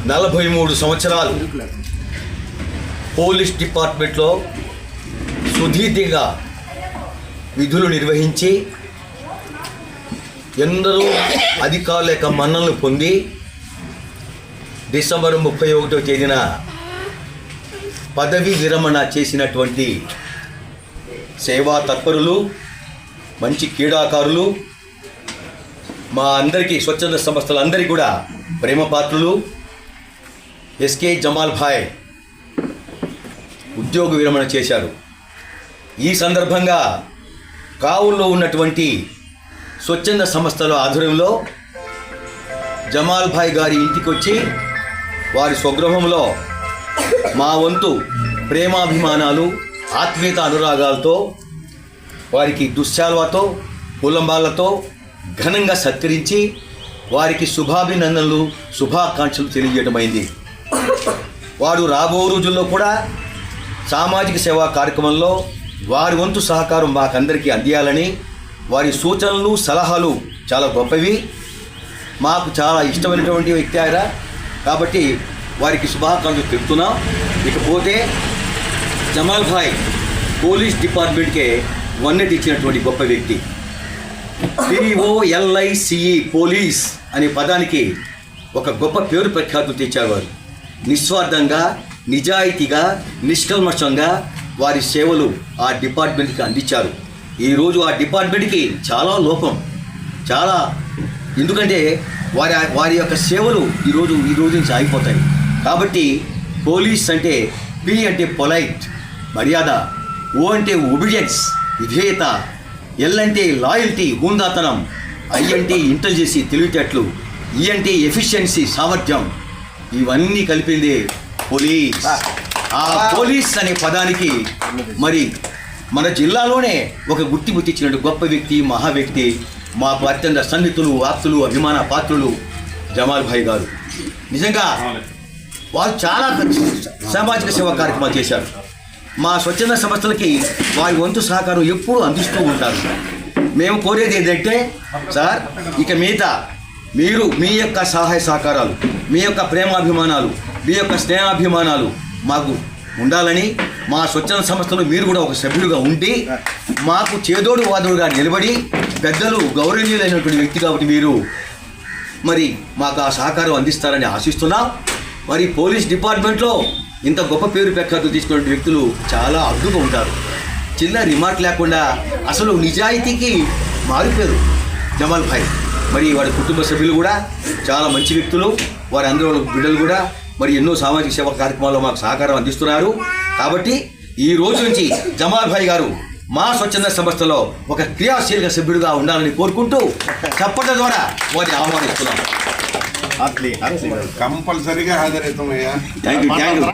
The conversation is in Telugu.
43 సంవత్సరాలు పోలీస్ డిపార్ట్మెంట్లో సుదీర్ఘంగా విధులు నిర్వహించి ఎందరో అధికారుల యొక్క మన్ననలు పొంది డిసెంబర్ 31వ తేదీన పదవి విరమణ చేసినటువంటి సేవా తత్పరులు, మంచి క్రీడాకారులు, మా అందరికీ స్వచ్ఛంద సంస్థలందరికీ కూడా ప్రేమపాత్రులు ఎస్కే జమాల్ భాయ్ ఉద్యోగ విరమణ చేశారు. ఈ సందర్భంగా కావుల్లో ఉన్నటువంటి స్వచ్ఛంద సంస్థల ఆధ్వర్యంలో జమాల్ భాయ్ గారి ఇంటికి వచ్చి వారి స్వగృహంలో మా వంతు ప్రేమాభిమానాలు, ఆత్మీయత అనురాగాలతో వారికి దుశ్శాల్వాతో, పూలంబాలతో ఘనంగా సత్కరించి వారికి శుభాభినందనలు, శుభాకాంక్షలు తెలియజేయడమైంది. వారు రాబో రోజుల్లో కూడా సామాజిక సేవా కార్యక్రమంలో వారి వంతు సహకారం మాకందరికీ అందియాలని, వారి సూచనలు, సలహాలు చాలా గొప్పవి, మాకు చాలా ఇష్టమైనటువంటి వ్యక్తి ఆయన. కాబట్టి వారికి శుభాకాంక్షలు తెలుపుతున్నాం. ఇకపోతే జమాల్ భాయ్ పోలీస్ డిపార్ట్మెంట్కే వన్నెట్ ఇచ్చినటువంటి గొప్ప వ్యక్తి. POLICE పోలీస్ అనే పదానికి ఒక గొప్ప పేరు ప్రఖ్యాతులు తెచ్చేవారు. నిస్వార్థంగా, నిజాయితీగా, నిష్కల్మషంగా వారి సేవలు ఆ డిపార్ట్మెంట్కి అందించారు. ఈరోజు ఆ డిపార్ట్మెంట్కి చాలా లోపం, చాలా, ఎందుకంటే వారి యొక్క సేవలు ఈరోజు నుంచి ఆగిపోతాయి. కాబట్టి పోలీస్ అంటే P అంటే పొలైట్, మర్యాద, O అంటే ఒబీడియన్స్, విధేయత, L అంటే లాయల్టీ, హుందాతనం, I అంటే ఇంటెలిజెన్సీ, తెలివితేటలు, E అంటే ఎఫిషియన్సీ, సామర్థ్యం. ఇవన్నీ కలిపింది పోలీస్. ఆ పోలీస్ అనే పదానికి మరి మన జిల్లాలోనే ఒక గుర్తింపు తెచ్చినట్టు గొప్ప వ్యక్తి, మహా వ్యక్తి, మాకు అత్యంత సన్నిహితులు, ఆప్తులు, అభిమాన పాత్రులు జమాల్ భాయ్ గారు. నిజంగా వారు చాలా సామాజిక సేవా కార్యక్రమాలు చేశారు. మా స్వచ్ఛంద సంస్థలకి వారి వంతు సహకారం ఎప్పుడూ అందిస్తూ ఉంటారు. మేము కోరేది ఏంటంటే, సార్, ఇక మిగతా మీరు మీ యొక్క సహాయ సహకారాలు, మీ యొక్క ప్రేమాభిమానాలు, మీ యొక్క స్నేహాభిమానాలు మాకు ఉండాలని, మా స్వచ్ఛంద సంస్థలు మీరు కూడా ఒక సభ్యులుగా ఉండి మాకు చేదోడు వాదోడుగా నిలబడి, పెద్దలు గౌరవనీయులైనటువంటి వ్యక్తి కాబట్టి మీరు మరి మాకు ఆ సహకారం అందిస్తారని ఆశిస్తున్నాం. మరి పోలీస్ డిపార్ట్మెంట్లో ఇంత గొప్ప పేరు ప్రఖ్యాతులు తీసుకున్న వ్యక్తులు చాలా అద్భుతంగా ఉంటారు. చిన్న రిమార్క్ లేకుండా అసలు నిజాయితీకి మారిపోయారు జమాల్ భాయ్. మరి వారి కుటుంబ సభ్యులు కూడా చాలా మంచి వ్యక్తులు, వారి అందరూ బిడ్డలు కూడా మరి ఎన్నో సామాజిక సేవా కార్యక్రమాల్లో మాకు సహకారం అందిస్తున్నారు. కాబట్టి ఈ రోజు నుంచి జమాల్ భాయ్ గారు మా స్వచ్ఛంద సంస్థలో ఒక క్రియాశీలక సభ్యుడిగా ఉండాలని కోరుకుంటూ చప్పట్ల ద్వారా వారిని ఆహ్వానిస్తున్నాం. కంపల్సరీగా హాజరవుతామయ్యా. Thank you.